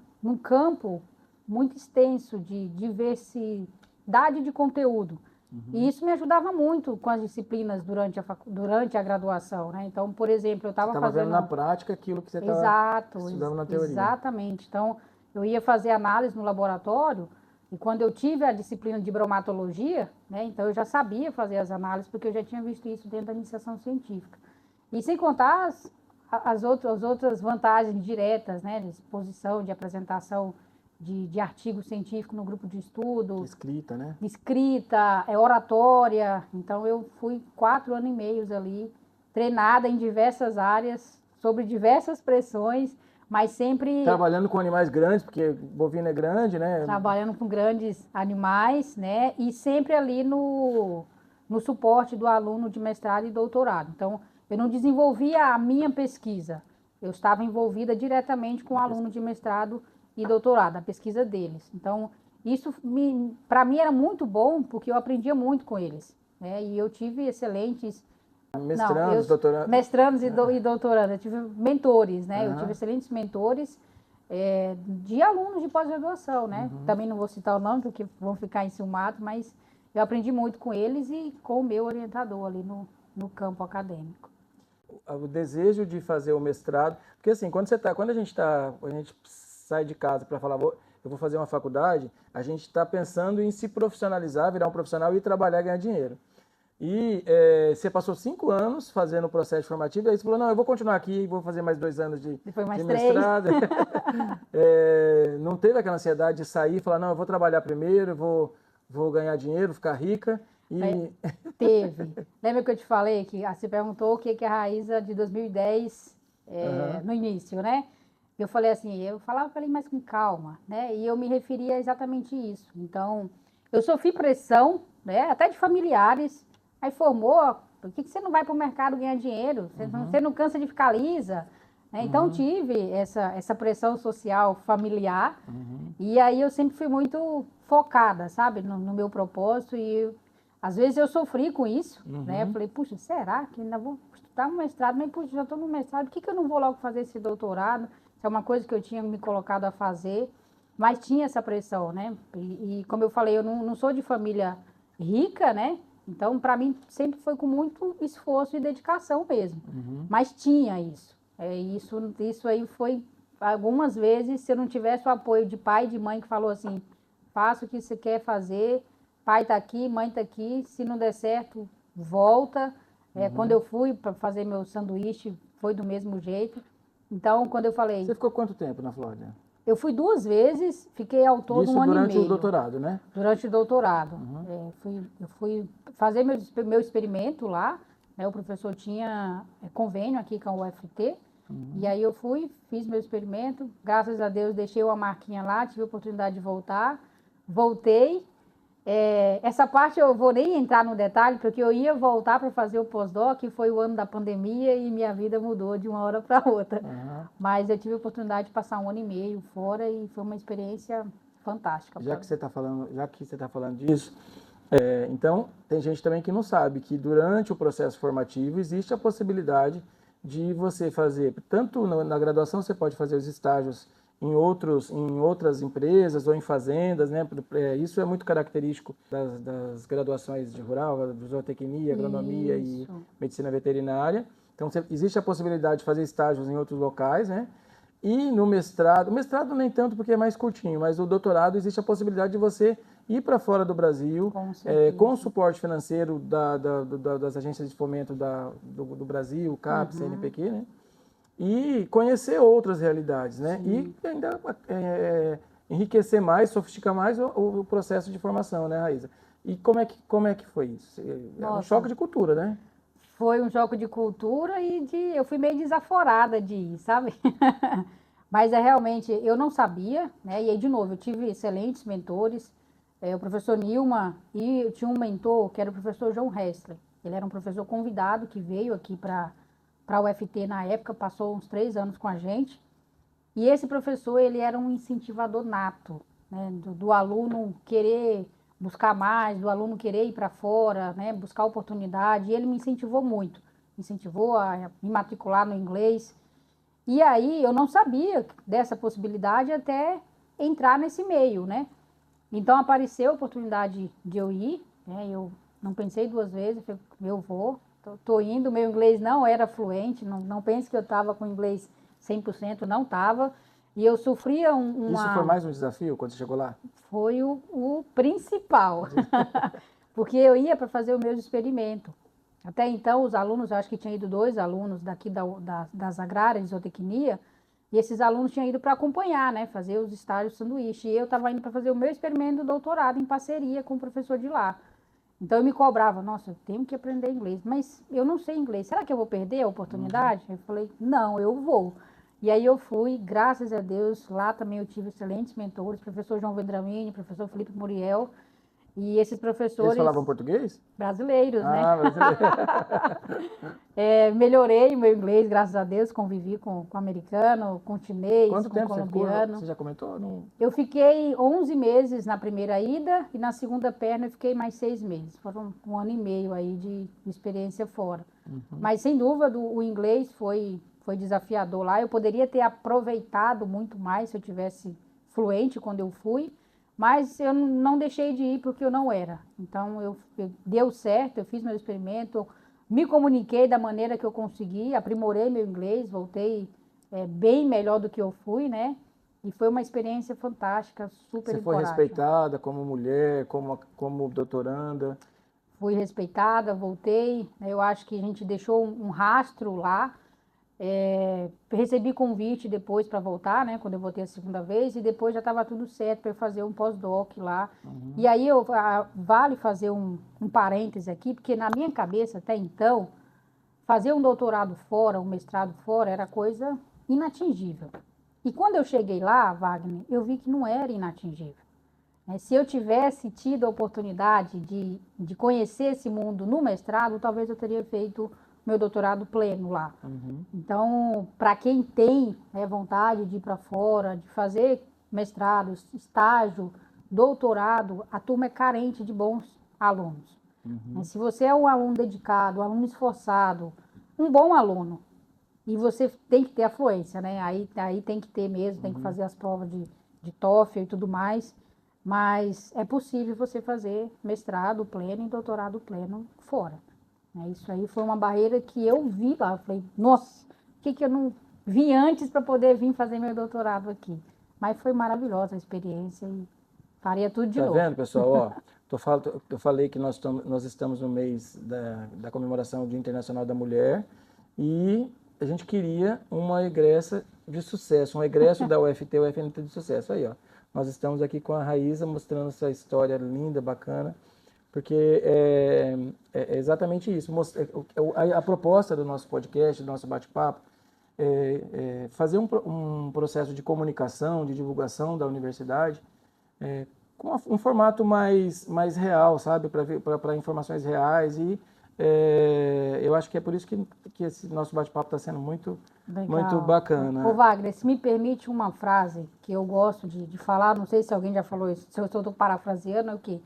B: campo muito extenso de diversidade de conteúdo. E isso me ajudava muito com as disciplinas durante a graduação, né? Então, por exemplo, eu estava fazendo...
A: vendo na prática aquilo que você estava estudando na teoria.
B: Exatamente. Então, eu ia fazer análise no laboratório e quando eu tive a disciplina de bromatologia, né? Então, eu já sabia fazer as análises porque eu já tinha visto isso dentro da iniciação científica. E sem contar as outras vantagens diretas, né? De exposição, de apresentação de artigo científico no grupo de estudo.
A: Escrita, né?
B: Escrita, oratória. Então, eu fui 4 anos e meio ali, treinada em diversas áreas, sobre diversas pressões, mas sempre...
A: Trabalhando com animais grandes, porque bovino é grande, né?
B: Trabalhando com grandes animais, né? E sempre ali no suporte do aluno de mestrado e doutorado. Então, eu não desenvolvia a minha pesquisa. Eu estava envolvida diretamente com o aluno de mestrado e doutorado, a pesquisa deles. Então, isso para mim era muito bom, porque eu aprendia muito com eles, né? E eu tive excelentes... Mestrandos e doutorandos. Eu tive mentores, né? Eu tive excelentes mentores de alunos de pós-graduação, né? Também não vou citar o nome, porque vão ficar enciumados, mas eu aprendi muito com eles e com o meu orientador ali no campo acadêmico.
A: O desejo de fazer o mestrado, porque assim, quando a gente sai de casa para falar, eu vou fazer uma faculdade, a gente está pensando em se profissionalizar, virar um profissional e trabalhar e ganhar dinheiro. E você passou 5 anos fazendo o processo formativo, e aí você falou, não, eu vou continuar aqui, vou fazer mais 2 anos de mestrado. Não teve aquela ansiedade de sair e falar, não, eu vou trabalhar primeiro, vou ganhar dinheiro, ficar rica.
B: Teve. Lembra que eu te falei que você perguntou o que é a Raíza de 2010 no início, né? Eu falei assim, eu falava para ele mais com calma, né? E eu me referia a exatamente isso. Então, eu sofri pressão, né? Até de familiares. Aí formou, por que você não vai para o mercado ganhar dinheiro? Você não cansa de ficar lisa? Né? Então, tive essa pressão social familiar. E aí eu sempre fui muito focada, sabe? No meu propósito. E às vezes eu sofri com isso, né? Eu falei, puxa, será que ainda vou estudar um mestrado? Mas, puxa, já estou no mestrado, por que eu não vou logo fazer esse doutorado? Isso é uma coisa que eu tinha me colocado a fazer. Mas tinha essa pressão, né? E como eu falei, eu não sou de família rica, né? Então, para mim, sempre foi com muito esforço e dedicação mesmo. Mas tinha isso. Isso aí foi, algumas vezes, se eu não tivesse o apoio de pai e de mãe que falou assim, faça o que você quer fazer, pai está aqui, mãe está aqui, se não der certo, volta. Quando eu fui para fazer meu sanduíche, foi do mesmo jeito. Então, quando eu falei...
A: Você ficou quanto tempo na Flórida?
B: Eu fui 2 vezes, fiquei ao todo
A: Isso
B: 1 ano e meio.
A: durante o doutorado, né?
B: Durante o doutorado. Eu fui fazer meu experimento lá, né? O professor tinha convênio aqui com a UFT, e aí eu fiz meu experimento, graças a Deus deixei uma marquinha lá, tive a oportunidade de voltar, voltei. Essa parte eu vou nem entrar no detalhe, porque eu ia voltar para fazer o pós-doc, foi o ano da pandemia e minha vida mudou de uma hora para outra. Mas eu tive a oportunidade de passar 1 ano e meio fora e foi uma experiência fantástica.
A: Já que você está falando disso, então tem gente também que não sabe que durante o processo formativo existe a possibilidade de você fazer, tanto na graduação você pode fazer os estágios em outras empresas ou em fazendas, né? Isso é muito característico das graduações de rural, de zootecnia, agronomia e medicina veterinária. Então, existe a possibilidade de fazer estágios em outros locais, né? E no mestrado, o mestrado nem tanto porque é mais curtinho, mas o doutorado existe a possibilidade de você ir para fora do Brasil, com o suporte financeiro das agências de fomento do Brasil, CAPES, CNPq, né? E conhecer outras realidades, né? E ainda enriquecer mais, sofisticar mais o processo de formação, né, Raíza? E como é que foi isso? É um choque de cultura, né?
B: Foi um choque de cultura e eu fui meio desaforada de ir, sabe? Mas realmente, eu não sabia, né? E aí, de novo, eu tive excelentes mentores, o professor Nilma, e eu tinha um mentor que era o professor João Hessler. Ele era um professor convidado que veio aqui para a UFT na época, passou uns 3 anos com a gente. E esse professor, ele era um incentivador nato, né? Do aluno querer buscar mais, do aluno querer ir para fora, né? Buscar oportunidade. E ele me incentivou muito. Me incentivou a me matricular no inglês. E aí eu não sabia dessa possibilidade até entrar nesse meio, né? Então apareceu a oportunidade de eu ir, né? Eu não pensei 2 vezes, falei, eu vou, tô indo. Meu inglês não era fluente, não pense que eu estava com inglês 100%, não estava. E eu sofria
A: Isso foi mais um desafio quando você chegou lá?
B: Foi o principal, porque eu ia para fazer o meu experimento. Até então, os alunos, eu acho que tinha ido 2 alunos daqui das agrárias de zootecnia, e esses alunos tinham ido para acompanhar, né, fazer os estágios de sanduíche. E eu estava indo para fazer o meu experimento do doutorado em parceria com o professor de lá. Então eu me cobrava, nossa, eu tenho que aprender inglês, mas eu não sei inglês, será que eu vou perder a oportunidade? Eu falei, não, eu vou. E aí eu fui, graças a Deus, lá também eu tive excelentes mentores, professor João Vendramini, professor Felipe Muriel, e esses
A: Eles
B: professores
A: falavam português?
B: brasileiros, né?
A: Ah, brasileiro.
B: Melhorei o meu inglês, graças a Deus, convivi com americano, com chinês,
A: Quanto
B: com
A: tempo você ficou?
B: colombiano.
A: Você já comentou? Não...
B: Eu fiquei 11 meses na primeira ida e na segunda perna eu fiquei mais 6 meses. Foram 1 ano e meio aí de experiência fora. Mas sem dúvida o inglês foi desafiador lá. Eu poderia ter aproveitado muito mais se eu tivesse fluente quando eu fui, mas eu não deixei de ir porque eu não era. Então deu certo, eu fiz meu experimento, me comuniquei da maneira que eu consegui, aprimorei meu inglês, voltei bem melhor do que eu fui, né? E foi uma experiência fantástica, super
A: Você foi
B: encoraja.
A: respeitada como mulher, como doutoranda?
B: Fui respeitada, voltei. Eu acho que a gente deixou um rastro lá. Recebi convite depois para voltar, né? Quando eu voltei a segunda vez, e depois já estava tudo certo para eu fazer um pós-doc lá. E aí vale fazer um parêntese aqui, porque na minha cabeça até então, fazer um doutorado fora, um mestrado fora, era coisa inatingível. E quando eu cheguei lá, Wagner, eu vi que não era inatingível. Se eu tivesse tido a oportunidade de conhecer esse mundo no mestrado, talvez eu teria feito meu doutorado pleno lá. Então, para quem tem, né, vontade de ir para fora, de fazer mestrado, estágio, doutorado, a turma é carente de bons alunos. Se você é um aluno dedicado, um aluno esforçado, um bom aluno, e você tem que ter a fluência, né? Aí tem que ter mesmo, tem que fazer as provas de TOEFL e tudo mais. Mas é possível você fazer mestrado pleno e doutorado pleno fora. Isso aí foi uma barreira que eu vi lá. Eu falei, nossa, por que eu não vim antes para poder vir fazer meu doutorado aqui? Mas foi maravilhosa a experiência e faria tudo de
A: Tá
B: novo.
A: vendo, pessoal? Ó, eu falei que nós estamos no mês da comemoração do Dia Internacional da Mulher e a gente queria uma egressa de sucesso, um egresso da UFT, UFNT de sucesso. Aí, ó, nós estamos aqui com a Raíza mostrando essa história linda, bacana, porque é exatamente isso. A proposta do nosso podcast, do nosso bate-papo, é fazer um processo de comunicação, de divulgação da universidade, com um formato mais real, sabe? Para informações reais. E eu acho que é por isso que esse nosso bate-papo está sendo muito
B: Legal.
A: bacana.
B: Ô Wagner, se me permite uma frase que eu gosto de falar, não sei se alguém já falou isso, se eu estou parafraseando, é o quê?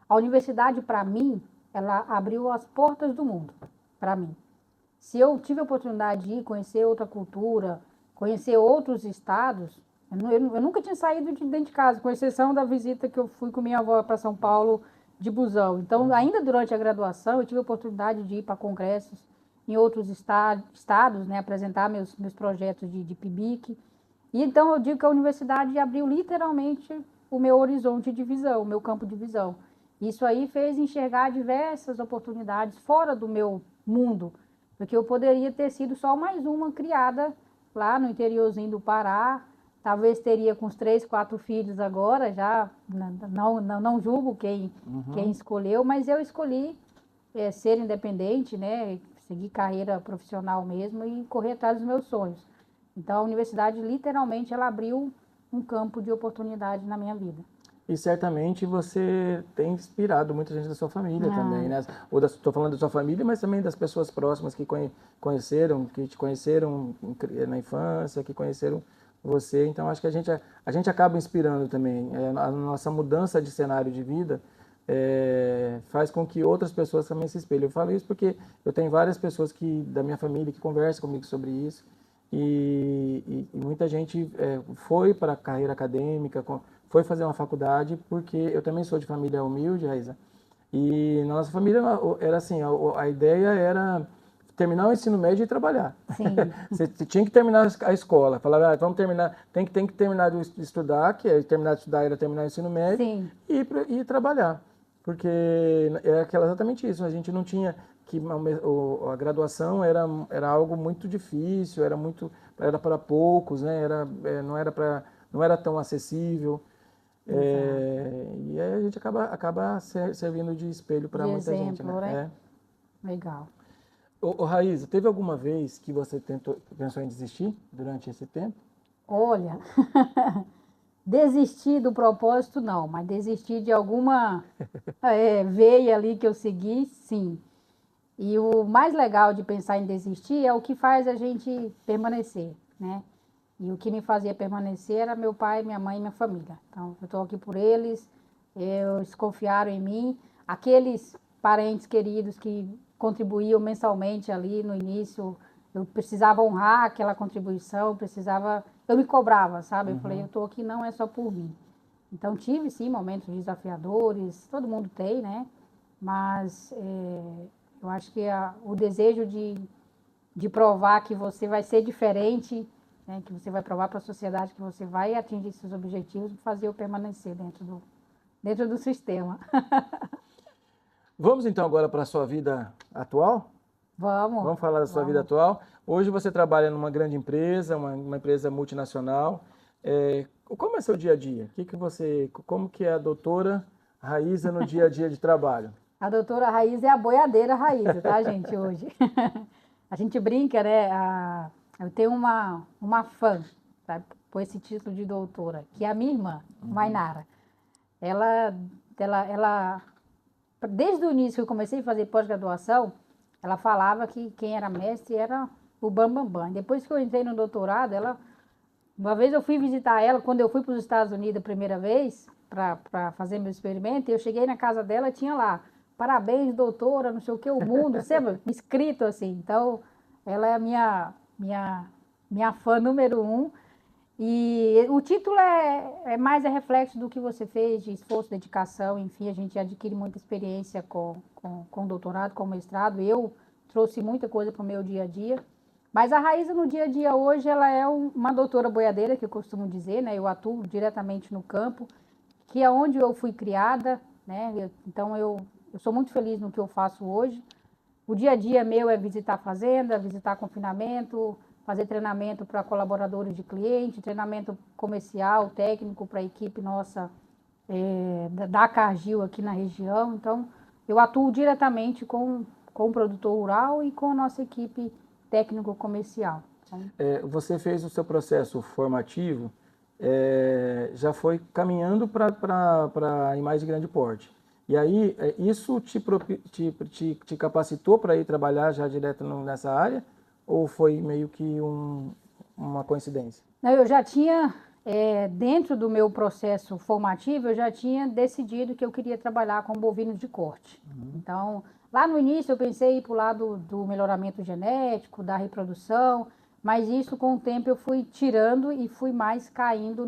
B: A universidade, para mim, ela abriu as portas do mundo, para mim. Se eu tive a oportunidade de ir conhecer outra cultura, conhecer outros estados, eu nunca tinha saído de dentro de casa, com exceção da visita que eu fui com minha avó para São Paulo de busão. Então, ainda durante a graduação, eu tive a oportunidade de ir para congressos em outros estados, né, apresentar meus projetos de PIBIC. E então, eu digo que a universidade abriu literalmente o meu horizonte de visão, o meu campo de visão. Isso aí fez enxergar diversas oportunidades fora do meu mundo, porque eu poderia ter sido só mais uma criada lá no interiorzinho do Pará, talvez teria com os 3, 4 filhos agora, já não julgo quem escolheu, mas eu escolhi ser independente, né, seguir carreira profissional mesmo e correr atrás dos meus sonhos. Então, a universidade, literalmente, ela abriu um campo de oportunidade na minha vida.
A: E certamente você tem inspirado muita gente da sua família também, né? Estou falando da sua família, mas também das pessoas próximas que conheceram, que te conheceram na infância, que conheceram você. Então, acho que a gente acaba inspirando também. A nossa mudança de cenário de vida faz com que outras pessoas também se espelhem. Eu falo isso porque eu tenho várias pessoas da minha família que conversam comigo sobre isso. E muita gente foi para a carreira acadêmica, foi fazer uma faculdade, porque eu também sou de família humilde, Raíza, e na nossa família era assim, a ideia era terminar o ensino médio e trabalhar.
B: Sim.
A: Você tinha que terminar a escola, falava, vamos terminar, tem que terminar de estudar, terminar de estudar era terminar o ensino médio. Sim. E trabalhar, porque era exatamente isso, a gente não tinha que a graduação era algo muito difícil, era para poucos, né? Não era tão acessível. E aí a gente acaba servindo de espelho para muita gente, né?
B: Legal.
A: Ô, Raíza, teve alguma vez que você pensou em desistir durante esse tempo?
B: Olha, desistir do propósito não, mas desistir de alguma veia ali que eu segui, sim. E o mais legal de pensar em desistir é o que faz a gente permanecer, né? E o que me fazia permanecer era meu pai, minha mãe e minha família. Então, eu estou aqui por eles, eles confiaram em mim. Aqueles parentes queridos que contribuíam mensalmente ali no início, eu precisava honrar aquela contribuição, eu me cobrava, sabe? Eu falei, eu estou aqui não é só por mim. Então, tive sim momentos desafiadores, todo mundo tem, né? Mas eu acho que o desejo de provar que você vai ser diferente, né, que você vai provar para a sociedade que você vai atingir seus objetivos, fazer eu permanecer dentro do sistema.
A: Vamos então agora para a sua vida atual?
B: Vamos.
A: Vamos falar da sua vida atual. Hoje você trabalha numa grande empresa, uma empresa multinacional. Como é seu dia a dia? Como que é a doutora Raíza no dia a dia de trabalho?
B: A doutora Raíza é a boiadeira Raíza, tá, gente, hoje? A gente brinca, né? Eu tenho uma fã, sabe, por esse título de doutora, que é a minha irmã, Mainara. Ela, desde o início que eu comecei a fazer pós-graduação, ela falava que quem era mestre era o bambambam. Depois que eu entrei no doutorado, uma vez eu fui visitar ela, quando eu fui para os Estados Unidos a primeira vez, para fazer meu experimento, eu cheguei na casa dela, tinha lá, parabéns, doutora, não sei o que, o mundo, sempre escrito assim. Então, ela é a minha fã número 1. E o título é mais reflexo do que você fez, de esforço, dedicação, enfim, a gente adquire muita experiência com doutorado, com mestrado. Eu trouxe muita coisa para o meu dia a dia. Mas a Raíza, no dia a dia hoje, ela é uma doutora boiadeira, que eu costumo dizer, né? Eu atuo diretamente no campo, que é onde eu fui criada, né? Então, eu sou muito feliz no que eu faço hoje. O dia a dia meu é visitar a fazenda, visitar confinamento, fazer treinamento para colaboradores de cliente, treinamento comercial, técnico para a equipe nossa da Cargill aqui na região. Então, eu atuo diretamente com o produtor rural e com a nossa equipe técnico-comercial.
A: Você fez o seu processo formativo, já foi caminhando para animais de grande porte. E aí, isso te capacitou para ir trabalhar já direto nessa área? Ou foi meio que uma coincidência?
B: Não, eu já tinha, dentro do meu processo formativo, eu já tinha decidido que eu queria trabalhar com bovinos de corte. Então, lá no início eu pensei em ir para o lado do melhoramento genético, da reprodução, mas isso com o tempo eu fui tirando e fui mais caindo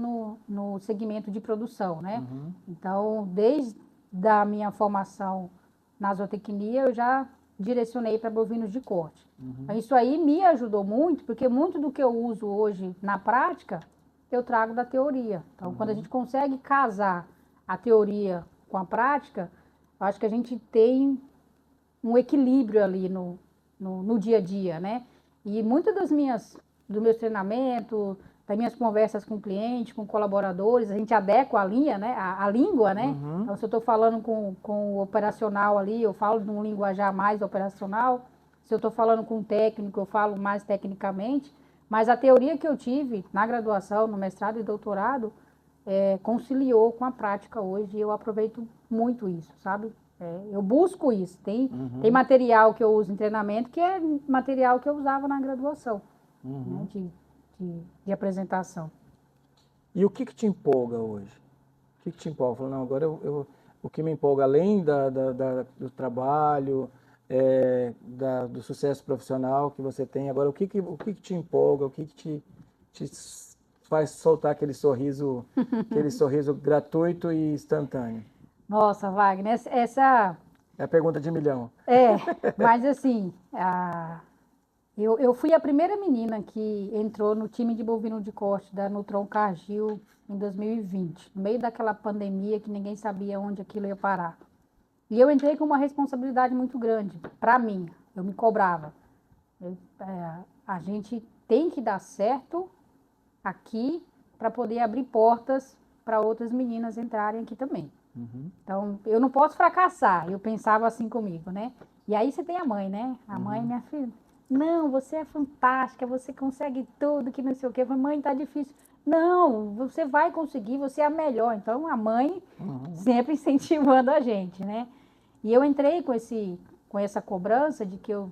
B: no segmento de produção, né? Então, desde a minha formação na zootecnia, eu já direcionei para bovinos de corte. Isso aí me ajudou muito, porque muito do que eu uso hoje na prática, eu trago da teoria. Então, quando a gente consegue casar a teoria com a prática, eu acho que a gente tem um equilíbrio ali no dia a dia, né? E muito dos meus treinamentos, das minhas conversas com clientes, com colaboradores, a gente adequa a linha, né? A língua, né? Então, se eu estou falando com o operacional ali, eu falo num linguajar mais operacional. Se eu estou falando com um técnico, eu falo mais tecnicamente. Mas a teoria que eu tive na graduação, no mestrado e doutorado, conciliou com a prática hoje e eu aproveito muito isso, sabe? Eu busco isso. Tem material que eu uso em treinamento que é material que eu usava na graduação, né, de apresentação.
A: E o que te empolga hoje? O que te empolga? Falou, não, agora o que me empolga, além do trabalho, do sucesso profissional que você tem, agora o que te empolga, o que te faz soltar aquele sorriso gratuito e instantâneo?
B: Nossa, Wagner, essa...
A: É a pergunta de milhão.
B: Mas assim, eu fui a primeira menina que entrou no time de bovino de corte da Nutron Cargill em 2020, no meio daquela pandemia que ninguém sabia onde aquilo ia parar. E eu entrei com uma responsabilidade muito grande, para mim, eu me cobrava. A gente tem que dar certo aqui para poder abrir portas para outras meninas entrarem aqui também. Então, eu não posso fracassar, eu pensava assim comigo, né? E aí você tem a mãe, né? A mãe, minha filha, não, você é fantástica, você consegue tudo, que não sei o quê. Eu falei, mãe, tá difícil. Não, você vai conseguir, você é a melhor. Então, a mãe sempre incentivando a gente, né? E eu entrei com essa cobrança de que eu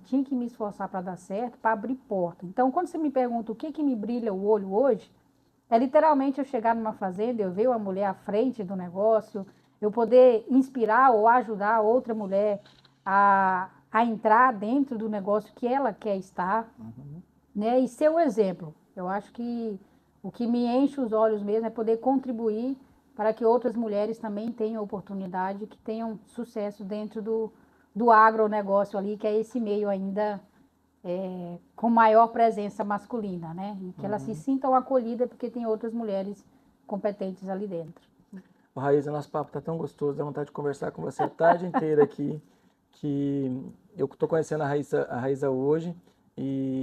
B: tinha que me esforçar para dar certo, para abrir porta. Então, quando você me pergunta o que me brilha o olho hoje, é literalmente eu chegar numa fazenda, eu ver uma mulher à frente do negócio, eu poder inspirar ou ajudar outra mulher a entrar dentro do negócio que ela quer estar, né? E ser o exemplo. Eu acho que o que me enche os olhos mesmo é poder contribuir para que outras mulheres também tenham oportunidade, que tenham sucesso dentro do agronegócio ali, que é esse meio ainda com maior presença masculina, né? E que elas se sintam acolhidas porque tem outras mulheres competentes ali dentro.
A: Raíza, nosso papo está tão gostoso, dá vontade de conversar com você a tarde inteira aqui, que eu estou conhecendo a Raíza hoje,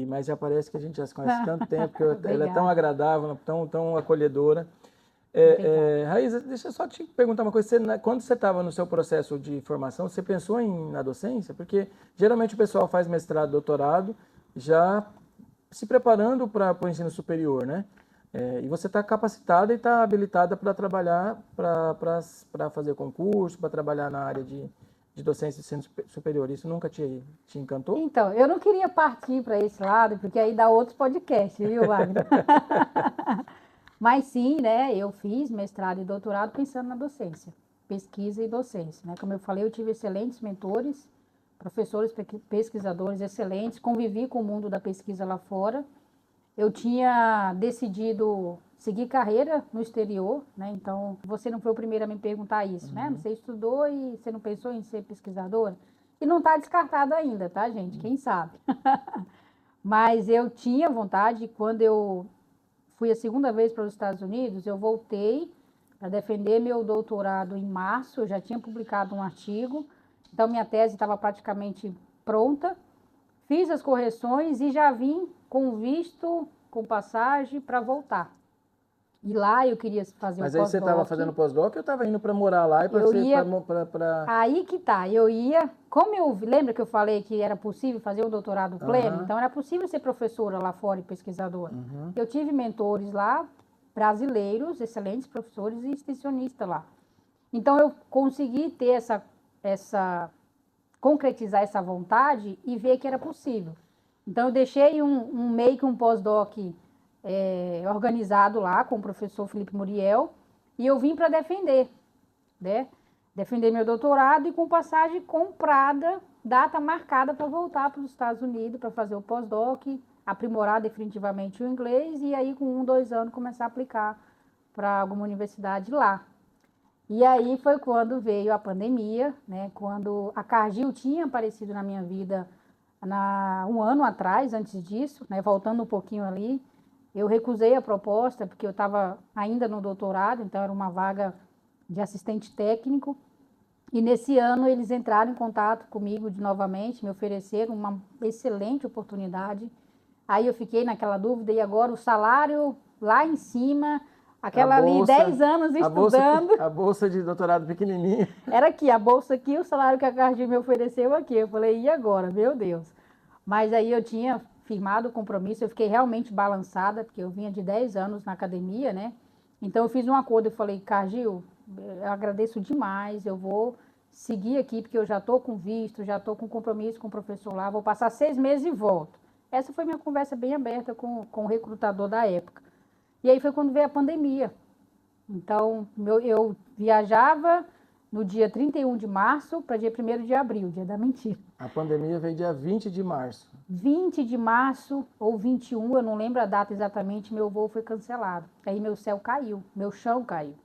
A: mas já parece que a gente já se conhece há tanto tempo, que ela é tão agradável, tão acolhedora. Raíza, deixa eu só te perguntar uma coisa. Quando você estava no seu processo de formação, você pensou na docência? Porque geralmente o pessoal faz mestrado, doutorado, já se preparando para o ensino superior, né? E você está capacitada e está habilitada para trabalhar, para fazer concurso, para trabalhar na área de docência e ensino superior. Isso nunca te encantou?
B: Então, eu não queria partir para esse lado, porque aí dá outros podcasts, viu, Wagner? Mas sim, né, eu fiz mestrado e doutorado pensando na docência, pesquisa e docência, né? Como eu falei, eu tive excelentes mentores, professores, pesquisadores excelentes, convivi com o mundo da pesquisa lá fora. Eu tinha decidido seguir carreira no exterior, né? Então, você não foi o primeiro a me perguntar isso, né? Você estudou e você não pensou em ser pesquisadora? E não está descartado ainda, tá, gente? Quem sabe? Mas eu tinha vontade, quando eu fui a segunda vez para os Estados Unidos, eu voltei para defender meu doutorado em março, eu já tinha publicado um artigo, então minha tese estava praticamente pronta, fiz as correções e já vim com visto, com passagem para voltar. E lá eu queria fazer
A: Mas
B: um pós-doc.
A: aí você estava fazendo pós-doc ou estava indo para morar lá e para
B: Aí que tá, eu ia... Como lembra que eu falei que era possível fazer o doutorado pleno? Então era possível ser professora lá fora e pesquisadora. Eu tive mentores lá, brasileiros, excelentes professores e extensionistas lá. Então eu consegui ter concretizar essa vontade e ver que era possível. Então eu deixei meio que um pós-doc organizado lá com o professor Felipe Muriel e eu vim para defender, né? Defender meu doutorado e com passagem comprada, data marcada para voltar para os Estados Unidos para fazer o pós-doc, aprimorar definitivamente o inglês e aí com 2 anos começar a aplicar para alguma universidade lá. E aí foi quando veio a pandemia, né? Quando a Cargill tinha aparecido na minha vida 1 ano atrás, antes disso, né? Voltando um pouquinho ali, eu recusei a proposta porque eu estava ainda no doutorado, então era uma vaga de assistente técnico. E nesse ano eles entraram em contato comigo novamente, me ofereceram uma excelente oportunidade. Aí eu fiquei naquela dúvida, e agora o salário lá em cima, aquela bolsa, ali 10 anos estudando.
A: A bolsa de doutorado pequenininha.
B: Era aqui, a bolsa aqui, o salário que a Cargill me ofereceu aqui. Eu falei, e agora? Meu Deus. Mas aí eu tinha firmado o compromisso, eu fiquei realmente balançada, porque eu vinha de 10 anos na academia, né? Então eu fiz um acordo, eu falei, Cargil, eu agradeço demais, eu vou seguir aqui, porque eu já estou com visto, já estou com compromisso com o professor lá, vou passar 6 meses e volto. Essa foi minha conversa bem aberta com o recrutador da época. E aí foi quando veio a pandemia. Então, eu viajava no dia 31 de março para dia 1º de abril, dia da mentira.
A: A pandemia veio dia 20 de março.
B: 20 de março ou 21, eu não lembro a data exatamente, meu voo foi cancelado. Aí meu céu caiu, meu chão caiu.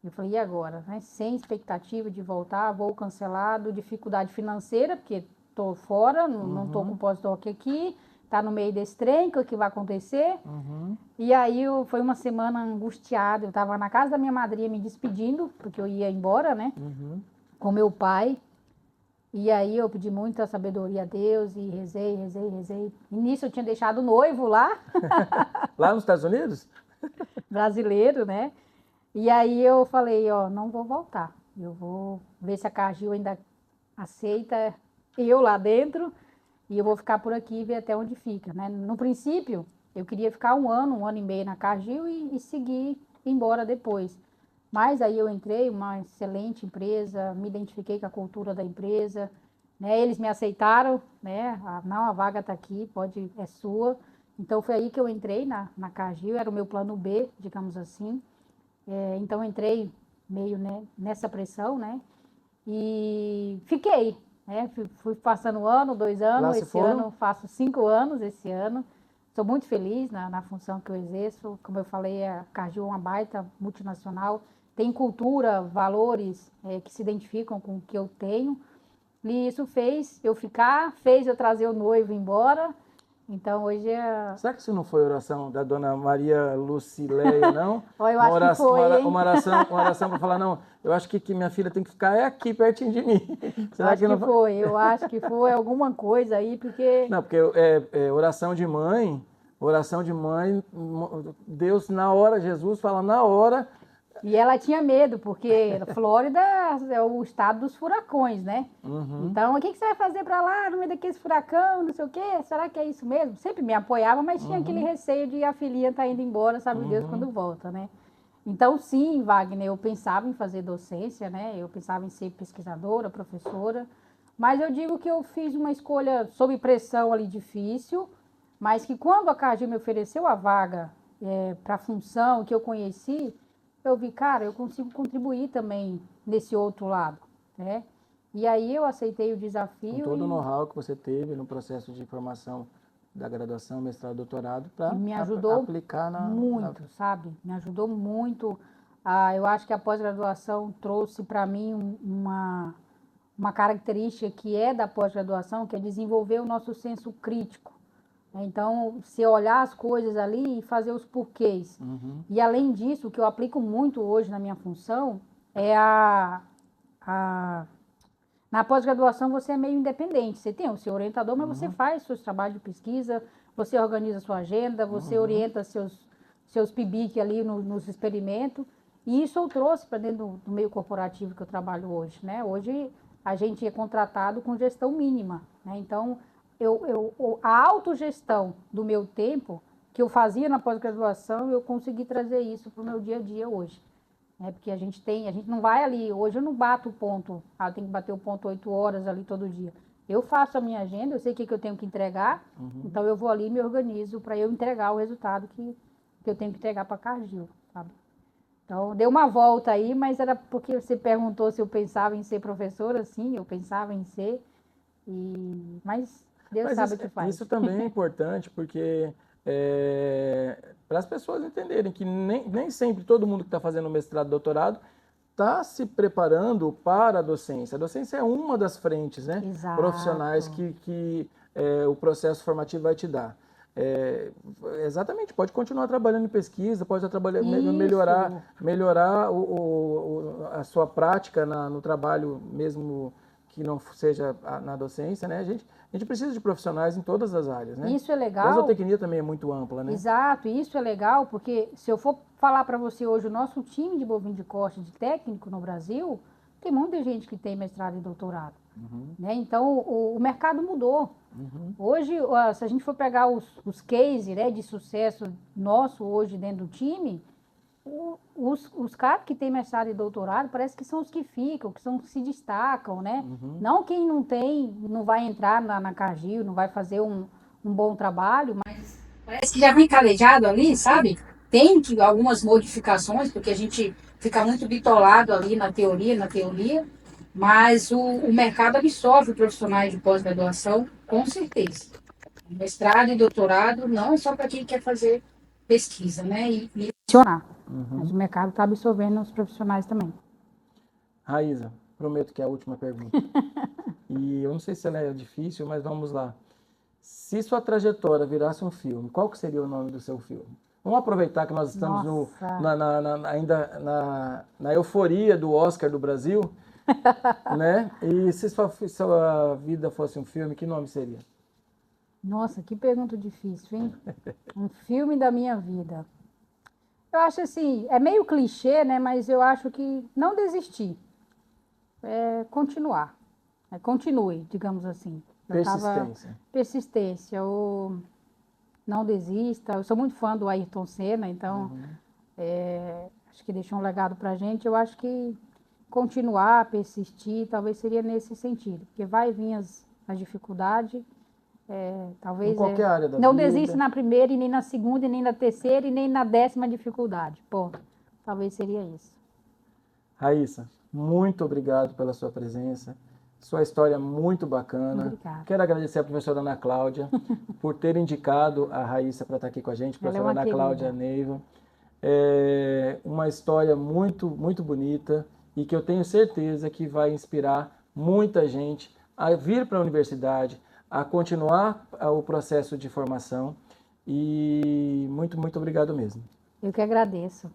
B: Eu falei, e agora? Né? Sem expectativa de voltar, voo cancelado, dificuldade financeira, porque estou fora, não estou com pós-doc aqui, está no meio desse trem, o que vai acontecer? E aí foi uma semana angustiada, eu estava na casa da minha madrinha me despedindo, porque eu ia embora, né? Com meu pai. E aí eu pedi muita sabedoria a Deus e rezei. E nisso eu tinha deixado o noivo lá.
A: Lá nos Estados Unidos?
B: Brasileiro, né? E aí eu falei, ó, não vou voltar. Eu vou ver se a Cargil ainda aceita eu lá dentro e eu vou ficar por aqui e ver até onde fica, né? No princípio, eu queria ficar um ano e meio na Cargil e seguir embora depois. Mas aí eu entrei, uma excelente empresa, me identifiquei com a cultura da empresa, né? Eles me aceitaram, né? Não, a vaga está aqui, é sua. Então foi aí que eu entrei na Cargil, era o meu plano B, digamos assim. Então entrei meio, né, nessa pressão, né? E fiquei, né? Fui passando 1 ano, 2 anos, esse ano faço 5 anos esse ano. Estou muito feliz na função que eu exerço. Como eu falei, a Cargil é uma baita multinacional, tem cultura, valores que se identificam com o que eu tenho. E isso fez eu ficar, fez eu trazer o noivo embora. Então hoje é...
A: Será que isso não foi oração da dona Maria Lucileia, não?
B: Eu acho que foi, hein?
A: Uma oração para falar, não, eu acho que minha filha tem que ficar aqui pertinho de mim. Será que não
B: foi? Eu acho que foi alguma coisa aí, porque...
A: Não, porque oração de mãe, Deus na hora, Jesus fala na hora.
B: E ela tinha medo, porque a Flórida é o estado dos furacões, né? Então, o que você vai fazer para lá, no meio daqueles furacão, não sei o quê? Será que é isso mesmo? Sempre me apoiava, mas tinha aquele receio de a filhinha estar indo embora, sabe Deus quando volta, né? Então, sim, Wagner, eu pensava em fazer docência, né? Eu pensava em ser pesquisadora, professora, mas eu digo que eu fiz uma escolha sob pressão ali difícil, mas que quando a Cargil me ofereceu a vaga para a função que eu conheci, eu vi, cara, eu consigo contribuir também nesse outro lado, né? E aí eu aceitei o desafio.
A: Com todo o know-how que você teve no processo de formação da graduação, mestrado, doutorado, para aplicar
B: muito, sabe? Me ajudou muito. Eu acho que a pós-graduação trouxe para mim uma característica que é da pós-graduação, que é desenvolver o nosso senso crítico. Então, se olhar as coisas ali e fazer os porquês. E, além disso, o que eu aplico muito hoje na minha função é na pós-graduação você é meio independente. Você tem o seu orientador, mas você faz seus trabalhos de pesquisa, você organiza a sua agenda, você orienta seus PIBIC ali nos experimentos. E isso eu trouxe para dentro do meio corporativo que eu trabalho hoje, né? Hoje, a gente é contratado com gestão mínima, né? Então, a autogestão do meu tempo, que eu fazia na pós-graduação, eu consegui trazer isso para o meu dia a dia hoje. Porque a gente não vai ali, hoje eu não bato o ponto, eu tenho que bater o ponto 8 horas ali todo dia. Eu faço a minha agenda, eu sei o que eu tenho que entregar, então eu vou ali e me organizo para eu entregar o resultado que eu tenho que entregar para a Cargil, sabe? Então, deu uma volta aí, mas era porque você perguntou se eu pensava em ser professora, sim, eu pensava em ser, mas Deus sabe o que faz.
A: Isso também é importante, porque para as pessoas entenderem que nem sempre todo mundo que está fazendo mestrado, doutorado, está se preparando para a docência. A docência é uma das frentes, né, profissionais que o processo formativo vai te dar. Exatamente, pode continuar trabalhando em pesquisa, pode melhorar a sua prática no trabalho, mesmo que não seja na docência, né? A gente precisa de profissionais em todas as áreas, né?
B: Isso é legal.
A: A zootecnia também é muito ampla, né?
B: Exato, isso é legal, porque se eu for falar para você hoje, o nosso time de bovino de corte de técnico no Brasil, tem muita gente que tem mestrado e doutorado. Né? Então, o mercado mudou. Hoje, se a gente for pegar os cases, né, de sucesso nosso hoje dentro do time, os caras que têm mestrado e doutorado parece que são os que ficam, que são os que se destacam, né? Não quem não tem, não vai entrar na Cargill, não vai fazer um bom trabalho, mas parece que já vem calejado ali, sabe? Tem algumas modificações, porque a gente fica muito bitolado ali na teoria, mas o mercado absorve profissionais de pós-graduação, com certeza. Mestrado e doutorado não é só para quem quer fazer pesquisa, né? E funcionar. Mas o mercado está absorvendo os profissionais também.
A: Raíza, prometo que é a última pergunta. E eu não sei se ela é difícil, mas vamos lá. Se sua trajetória virasse um filme, qual que seria o nome do seu filme? Vamos aproveitar que nós estamos ainda na euforia do Oscar do Brasil, né? E se sua vida fosse um filme, que nome seria?
B: Nossa, que pergunta difícil, hein? Um filme da minha vida. Eu acho assim, é meio clichê, né? Mas eu acho que não desistir. É continuar. Continue, digamos assim.
A: Persistência.
B: Persistência. Ou não desista. Eu sou muito fã do Ayrton Senna, então acho que deixou um legado pra gente. Eu acho que continuar, persistir, talvez seria nesse sentido. Porque vai vir as dificuldades. Talvez
A: em qualquer área da
B: não
A: vida.
B: desista na primeira, e nem na segunda, e nem na terceira, e nem na 10ª dificuldade. Ponto. Talvez seria isso.
A: Raíssa, muito obrigado pela sua presença. Sua história é muito bacana.
B: Obrigada.
A: Quero agradecer a professora Ana Cláudia por ter indicado a Raíssa para estar aqui com a gente, professora Ana Cláudia Neiva. É uma história muito, muito bonita e que eu tenho certeza que vai inspirar muita gente a vir para a universidade, a continuar o processo de formação. E muito, muito obrigado mesmo.
B: Eu que agradeço.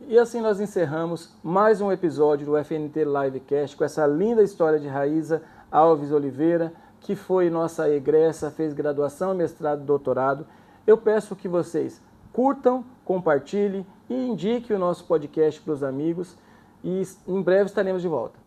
A: E assim nós encerramos mais um episódio do FNT Livecast com essa linda história de Raíza Alves Oliveira, que foi nossa egressa, fez graduação, mestrado e doutorado. Eu peço que vocês curtam, compartilhem e indiquem o nosso podcast para os amigos. E em breve estaremos de volta.